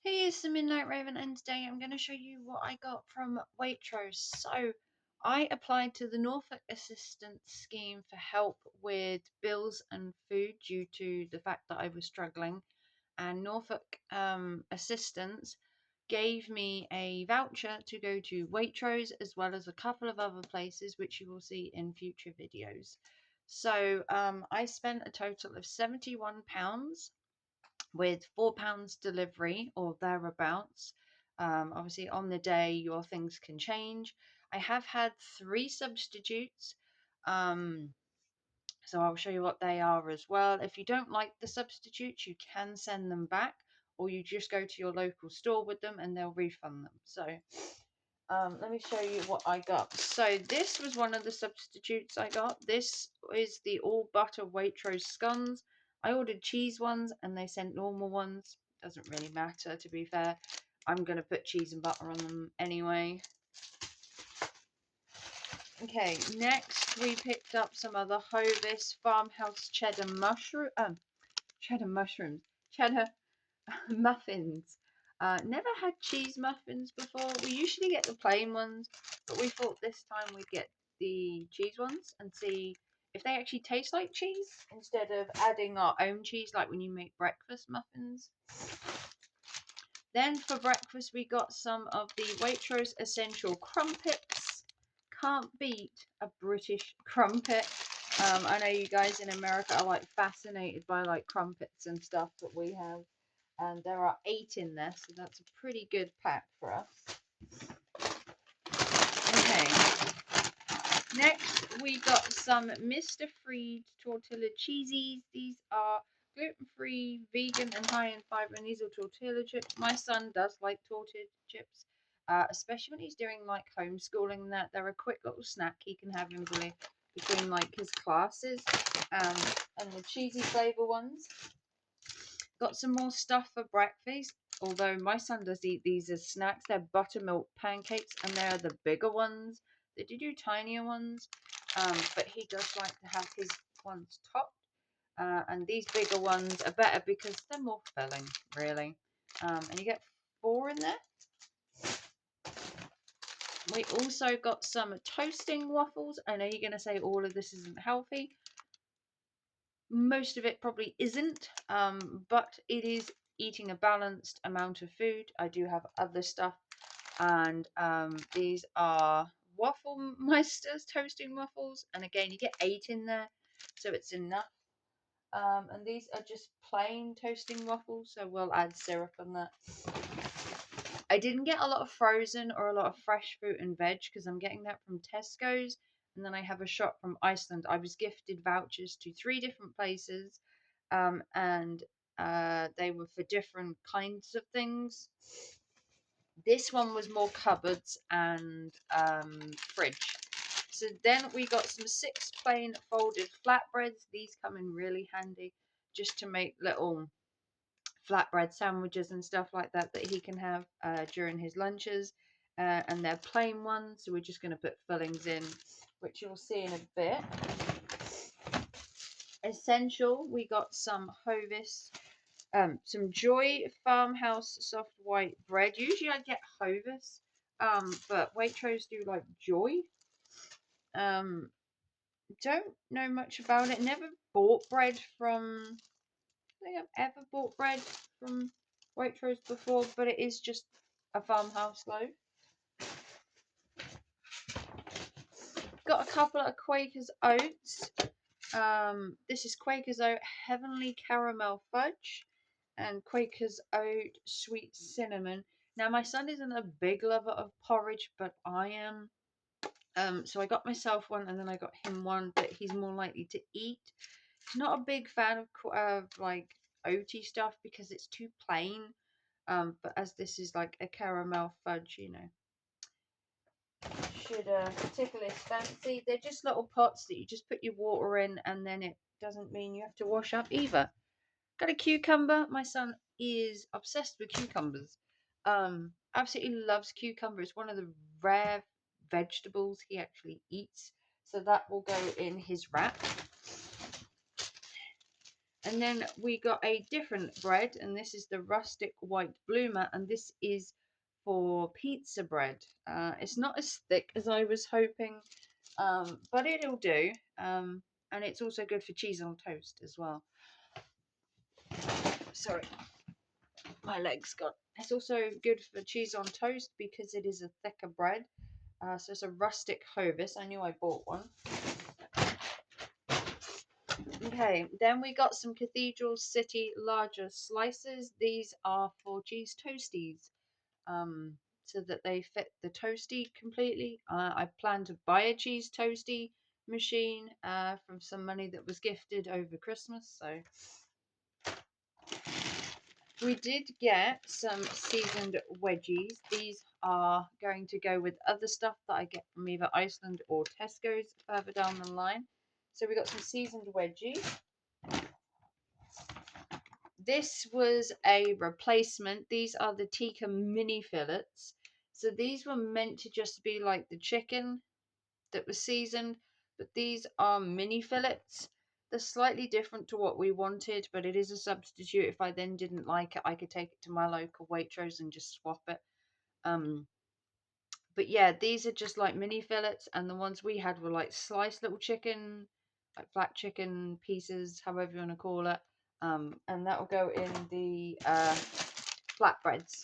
Hey, it's the Midnight Raven, and today I'm going to show you what I got from Waitrose. So, I applied to the Norfolk Assistance Scheme for help with bills and food due to the fact that I was struggling, and Norfolk Assistance gave me a voucher to go to Waitrose as well as a couple of other places, which you will see in future videos. So, I spent a total of £71 with £4 delivery or thereabouts. Obviously, on the day, your things can change. I have had 3 substitutes, um, so I'll show you what they are as well. If you don't like the substitutes, you can send them back, or you just go to your local store with them and they'll refund them. So let me show you what I got. So this was one of the substitutes I got. This is the all butter Waitrose scones. I ordered cheese ones and they sent normal ones. Doesn't really matter, to be fair. I'm going to put cheese and butter on them anyway. Okay, next we picked up some of the Hovis Farmhouse cheddar muffins. Never had cheese muffins before. We usually get the plain ones, but we thought this time we'd get the cheese ones and see if they actually taste like cheese instead of adding our own cheese like when you make breakfast muffins. Then for breakfast we got some of the Waitrose Essential Crumpets. Can't beat a British crumpet. I know you guys in America are like fascinated by like crumpets and stuff that we have. And there are 8 in there, so that's a pretty good pack for us. Okay, next we got some Mr. Freed tortilla cheesies. These are gluten-free, vegan, and high in fiber, and these are tortilla chips. My son does like tortilla chips, especially when he's doing like homeschooling and that. They're a quick little snack he can have in between like his classes, and the cheesy flavor ones. Got some more stuff for breakfast, although my son does eat these as snacks. They're buttermilk pancakes, and they're the bigger ones. They do tinier ones, but he does like to have his ones topped. And these bigger ones are better because they're more filling, really. And you get 4 in there. We also got some toasting waffles. I know you're going to say all of this isn't healthy. Most of it probably isn't, but it is eating a balanced amount of food. I do have other stuff, and these are Waffle Meisters toasting waffles, and again you get 8 in there, so it's enough. And these are just plain toasting waffles, so we'll add syrup on that. I didn't get a lot of frozen or a lot of fresh fruit and veg because I'm getting that from Tesco's, and then I have a shop from Iceland. I was gifted vouchers to 3 different places, and they were for different kinds of things. This one was more cupboards and fridge. So then we got some 6 plain folded flatbreads. These come in really handy just to make little flatbread sandwiches and stuff like that he can have during his lunches. And they're plain ones, so we're just going to put fillings in, which you'll see in a bit. Essential, we got some Hovis, some Joy Farmhouse soft white bread. Usually I get Hovis, but Waitrose do like Joy. Don't know much about it. Never bought bread from, I think I've ever bought bread from Waitrose before, but it is just a farmhouse loaf. Got a couple of Quaker's Oats. This is Quaker's Oat Heavenly Caramel Fudge and Quaker's Oat Sweet Cinnamon. Now, my son isn't a big lover of porridge, but I am. So I got myself one, and then I got him one that he's more likely to eat. He's not a big fan of like oaty stuff because it's too plain. But as this is like a caramel fudge, you know, should tickle his fancy. They're just little pots that you just put your water in, and then it doesn't mean you have to wash up either. Got a cucumber. My son is obsessed with cucumbers. Absolutely loves cucumber. It's one of the rare vegetables he actually eats. So that will go in his wrap. And then we got a different bread, and this is the rustic white bloomer, and this is for pizza bread. It's not as thick as I was hoping, but it'll do. And it's also good for cheese on toast as well. Sorry, my leg's gone. It's also good for cheese on toast because it is a thicker bread. So it's a rustic Hovis. I knew I bought one. Okay, then we got some Cathedral City larger slices. These are for cheese toasties, so that they fit the toasty completely. I plan to buy a cheese toasty machine from some money that was gifted over Christmas. So we did get some seasoned wedgies. These are going to go with other stuff that I get from either Iceland or Tesco's further down the line. So we got some seasoned wedgies. This was a replacement. These are the Tikka mini fillets. So these were meant to just be like the chicken that was seasoned, but these are mini fillets. They're slightly different to what we wanted, but it is a substitute. If I then didn't like it, I could take it to my local Waitrose and just swap it. But yeah, these are just like mini fillets, and the ones we had were like sliced little chicken, like flat chicken pieces, however you want to call it. And that will go in the flatbreads.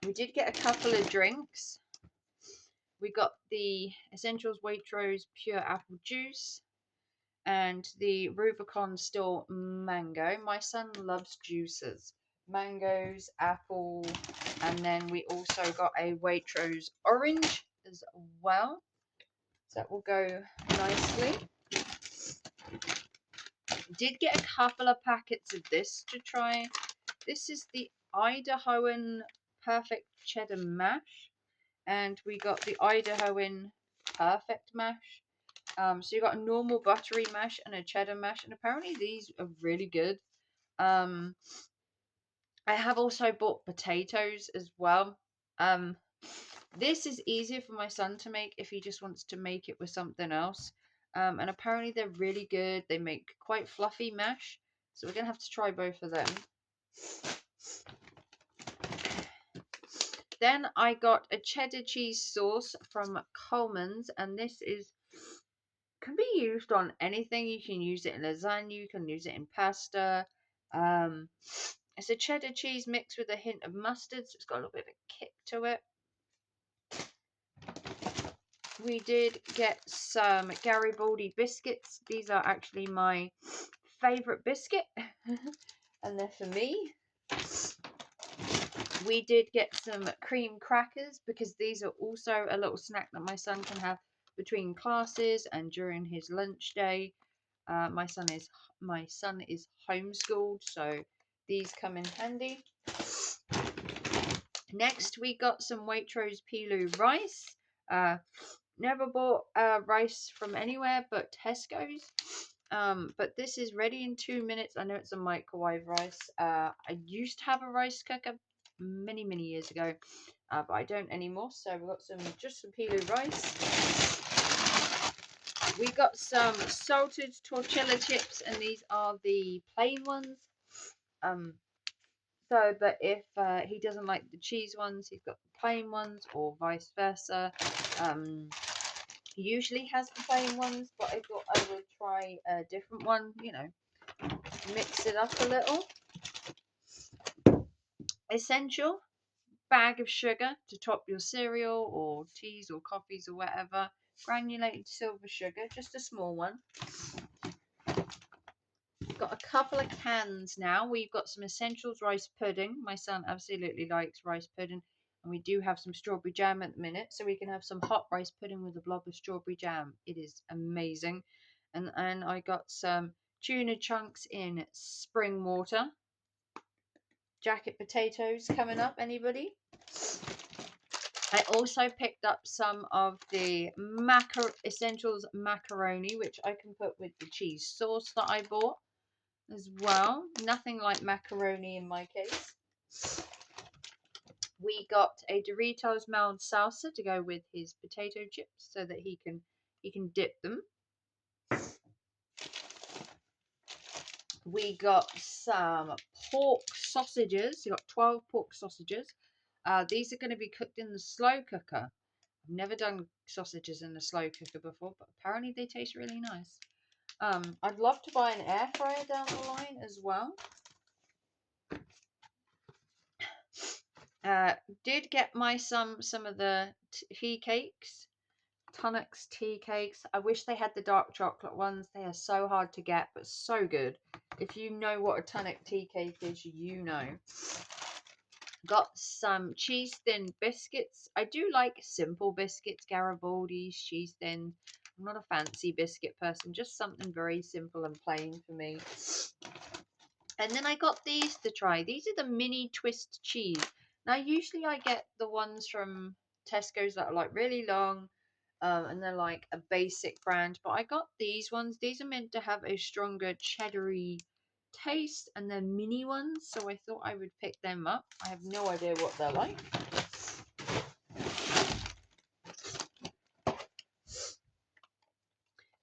We did get a couple of drinks. We got the Essentials Waitrose Pure Apple Juice and the Rubicon Still Mango. My son loves juices, mangoes, apple, and then we also got a Waitrose Orange as well. So that will go nicely. Did get a couple of packets of this to try. This is the Idahoan Perfect Cheddar Mash, and we got the Idahoan Perfect Mash. So you got a normal buttery mash and a cheddar mash, and apparently these are really good. I have also bought potatoes as well. This is easier for my son to make if he just wants to make it with something else. And apparently they're really good. They make quite fluffy mash, so we're gonna have to try both of them. Then I got a cheddar cheese sauce from Coleman's, and this can be used on anything. You can use it in lasagna, you can use it in pasta. It's a cheddar cheese mixed with a hint of mustard, so it's got a little bit of a kick to it. We did get some Garibaldi biscuits. These are actually my favourite biscuit, and they're for me. We did get some cream crackers because these are also a little snack that my son can have between classes and during his lunch day. My son is homeschooled, so these come in handy. Next, we got some Waitrose Pilu rice. Never bought rice from anywhere but Tesco's. But this is ready in 2 minutes. I know it's a microwave rice. I used to have a rice cooker many years ago, but I don't anymore. So we've got just some Pilu rice. We got some salted tortilla chips, and these are the plain ones. So that if he doesn't like the cheese ones, he's got the plain ones, or vice versa. He usually has the plain ones, but I thought I would try a different one, mix it up a little. Essential bag of sugar to top your cereal or teas or coffees or whatever. Granulated silver sugar, just a small one. Got a couple of cans now. We've got some Essentials rice pudding. My son absolutely likes rice pudding. And we do have some strawberry jam at the minute, so we can have some hot rice pudding with a blob of strawberry jam. It is amazing. And I got some tuna chunks in spring water. Jacket potatoes coming up, anybody? I also picked up some of the Essentials macaroni, which I can put with the cheese sauce that I bought as well. Nothing like macaroni in my case. We got a Doritos mild salsa to go with his potato chips so that he can dip them. We got some pork sausages. You got 12 pork sausages. These are going to be cooked in the slow cooker. I've never done sausages in the slow cooker before, but apparently they taste really nice. I'd love to buy an air fryer down the line as well. Did get my some of the tea cakes, Tunnocks tea cakes. I wish they had the dark chocolate ones. They are so hard to get, but so good. If you know what a Tunnock tea cake is, you know. Got some cheese thin biscuits. I do like simple biscuits, Garibaldi's, cheese thin. I'm not a fancy biscuit person, just something very simple and plain for me. And then I got these to try. These are the mini twist cheese. Now, usually I get the ones from Tesco's that are like really long, and they're like a basic brand. But I got these ones. These are meant to have a stronger cheddary taste, and they're mini ones. So I thought I would pick them up. I have no idea what they're like.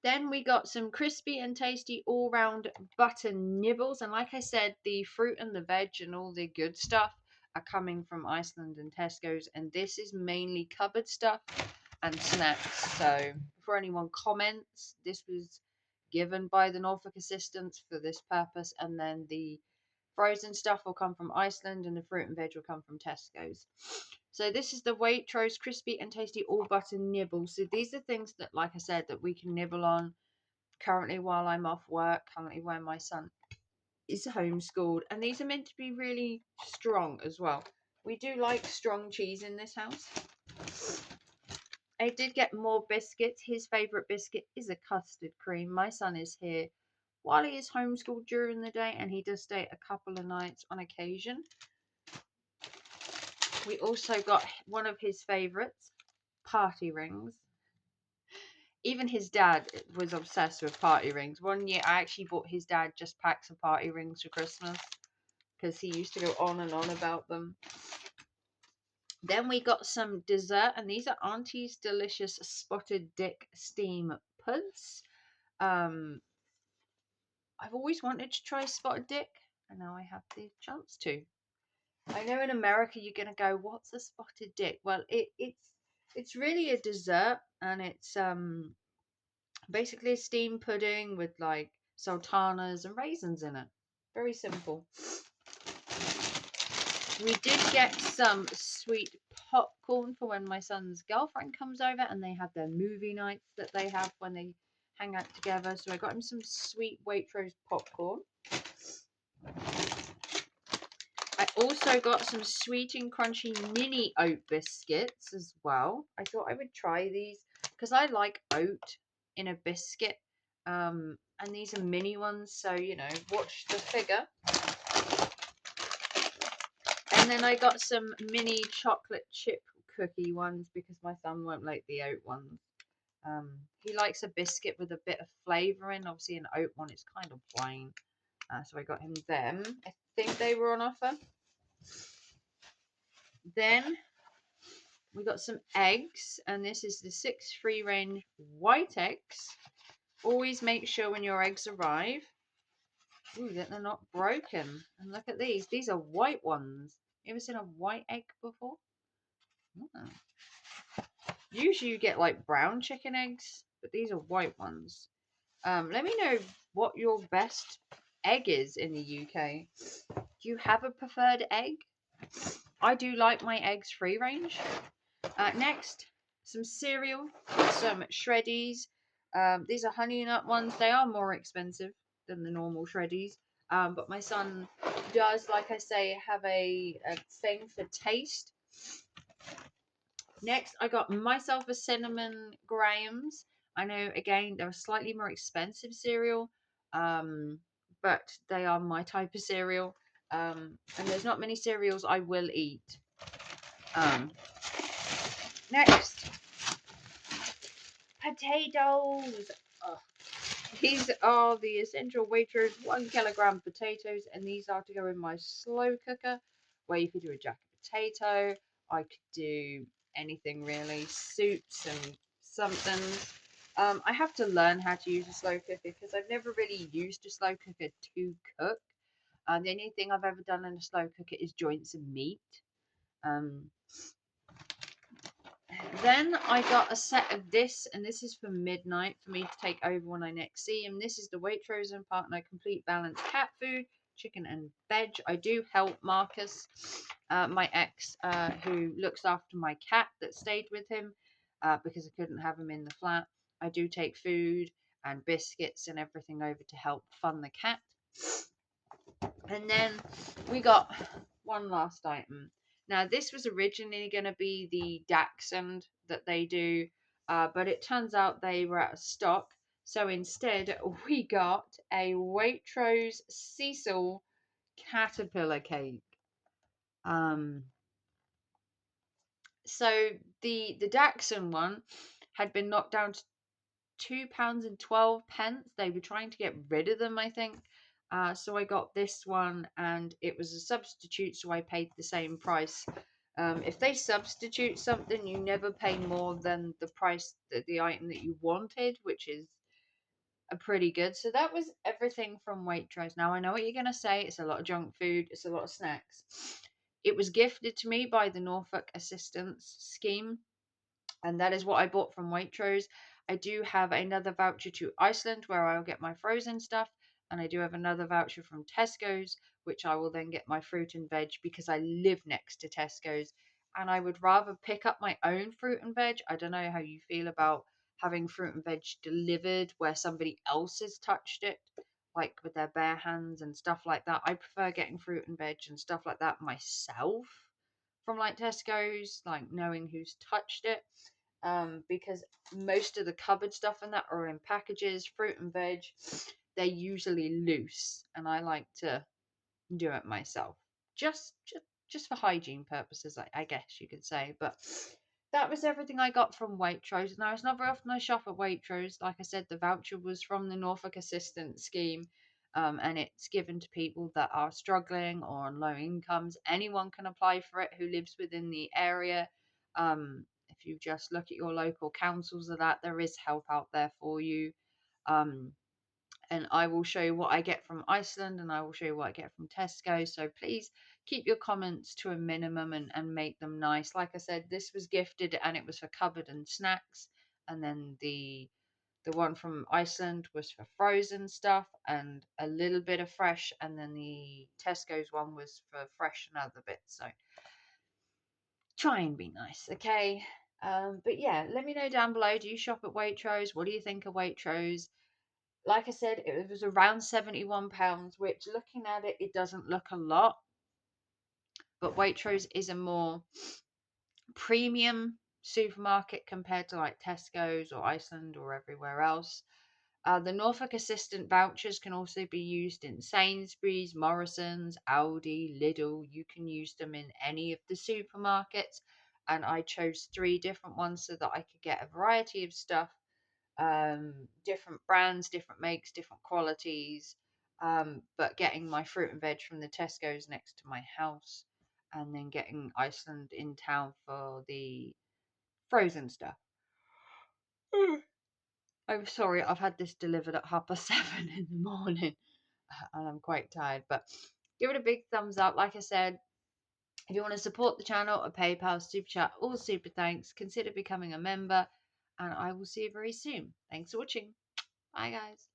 Then we got some crispy and tasty all-round butter nibbles. And like I said, the fruit and the veg and all the good stuff are coming from Iceland and Tesco's. And this is mainly cupboard stuff and snacks. So before anyone comments, this was given by the Norfolk Assistance for this purpose. And then the frozen stuff will come from Iceland and the fruit and veg will come from Tesco's. So this is the Waitrose crispy and tasty all butter nibbles. So these are things that, like I said, that we can nibble on currently while I'm off work, currently when my son is homeschooled. And these are meant to be really strong as well. We do like strong cheese in this house. I did get more biscuits. His favourite biscuit is a custard cream. My son is here while he is homeschooled during the day, and he does stay a couple of nights on occasion. We also got one of his favourites, party rings. Even his dad was obsessed with party rings. One year I actually bought his dad just packs of party rings for Christmas because he used to go on and on about them. Then we got some dessert, and these are Auntie's Delicious Spotted Dick Steam Puds. I've always wanted to try Spotted Dick, and now I have the chance to. I know in America you're gonna go, what's a spotted dick? Well, it's really a dessert, and it's basically a steamed pudding with like sultanas and raisins in it. Very simple. We did get some sweet popcorn for when my son's girlfriend comes over, and they have their movie nights that they have when they hang out together. So I got him some sweet Waitrose popcorn. I also got some sweet and crunchy mini oat biscuits as well. I thought I would try these because I like oat in a biscuit. And these are mini ones, so you know, watch the figure. And then I got some mini chocolate chip cookie ones because my son won't like the oat ones. He likes a biscuit with a bit of flavour in. Obviously, an oat one is kind of plain. So I got him them. I think they were on offer. Then we got some eggs, and this is the 6 free range white eggs. Always make sure when your eggs arrive, that they're not broken. And look at these. These are white ones. You ever seen a white egg before? Oh. Usually you get like brown chicken eggs, but these are white ones. Let me know what your best egg is in the UK. Do you have a preferred egg? I do like my eggs free range. Next, some cereal, some Shreddies. These are honey nut ones. They are more expensive than the normal Shreddies. But my son does, like I say, have a thing for taste. Next, I got myself a cinnamon grahams. I know, again, they're a slightly more expensive cereal, but they are my type of cereal. And there's not many cereals I will eat. Next, potatoes. Ugh. These are the essential Waitrose 1 kilogram potatoes, and these are to go in my slow cooker, where you could do a jacket potato. I could do anything really, soups and something. I have to learn how to use a slow cooker because I've never really used a slow cooker to cook. The only thing I've ever done in a slow cooker is joints and meat. Um, Then I got a set of this, and this is for midnight for me to take over when I next see him. This is the Waitrose and Partner Complete Balanced Cat Food, chicken and veg. I do help Marcus, my ex, who looks after my cat that stayed with him because I couldn't have him in the flat. I do take food and biscuits and everything over to help fund the cat. And then we got one last item. Now, this was originally going to be the Dachshund that they do, but it turns out they were out of stock. So instead, we got a Waitrose Cecil caterpillar cake. Um, so the Dachshund one had been knocked down to £2.12. They were trying to get rid of them, I think. So I got this one, and it was a substitute, so I paid the same price. If they substitute something, you never pay more than the price that the item that you wanted, which is a pretty good. So that was everything from Waitrose. Now I know what you're gonna say. It's a lot of junk food. It's a lot of snacks. It was gifted to me by the Norfolk Assistance Scheme, and that is what I bought from Waitrose. I do have another voucher to Iceland where I'll get my frozen stuff, and I do have another voucher from Tesco's, which I will then get my fruit and veg because I live next to Tesco's, and I would rather pick up my own fruit and veg. I don't know how you feel about having fruit and veg delivered where somebody else has touched it, like with their bare hands and stuff like that. I prefer getting fruit and veg and stuff like that myself from like Tesco's, like knowing who's touched it, because most of the cupboard stuff and that are in packages. Fruit and veg, they're usually loose, and I like to do it myself, just for hygiene purposes, I guess you could say. But that was everything I got from Waitrose. Now, it's not very often I shop at Waitrose. Like I said, the voucher was from the Norfolk Assistance Scheme, and it's given to people that are struggling or on low incomes. Anyone can apply for it who lives within the area. If you just look at your local councils of that, there is help out there for you. Um, and I will show you what I get from Iceland, and I will show you what I get from Tesco. So please keep your comments to a minimum, and make them nice. Like I said, this was gifted and it was for cupboard and snacks, and then the one from Iceland was for frozen stuff and a little bit of fresh, and then the Tesco's one was for fresh and other bits. So try and be nice, okay? But yeah, let me know down below. Do you shop at Waitrose? What do you think of Waitrose? Like I said, it was around £71, which looking at it, it doesn't look a lot. But Waitrose is a more premium supermarket compared to like Tesco's or Iceland or everywhere else. The Norfolk Assistant vouchers can also be used in Sainsbury's, Morrison's, Aldi, Lidl. You can use them in any of the supermarkets. And I chose 3 different ones so that I could get a variety of stuff, different brands, different makes, different qualities. But getting my fruit and veg from the Tesco's next to my house, and then getting Iceland in town for the frozen stuff. I'm sorry, I've had this delivered at 7:30 in the morning, and I'm quite tired. But give it a big thumbs up. Like I said, if you want to support the channel, a PayPal, super chat, or super thanks, consider becoming a member, and I will see you very soon. Thanks for watching. Bye, guys.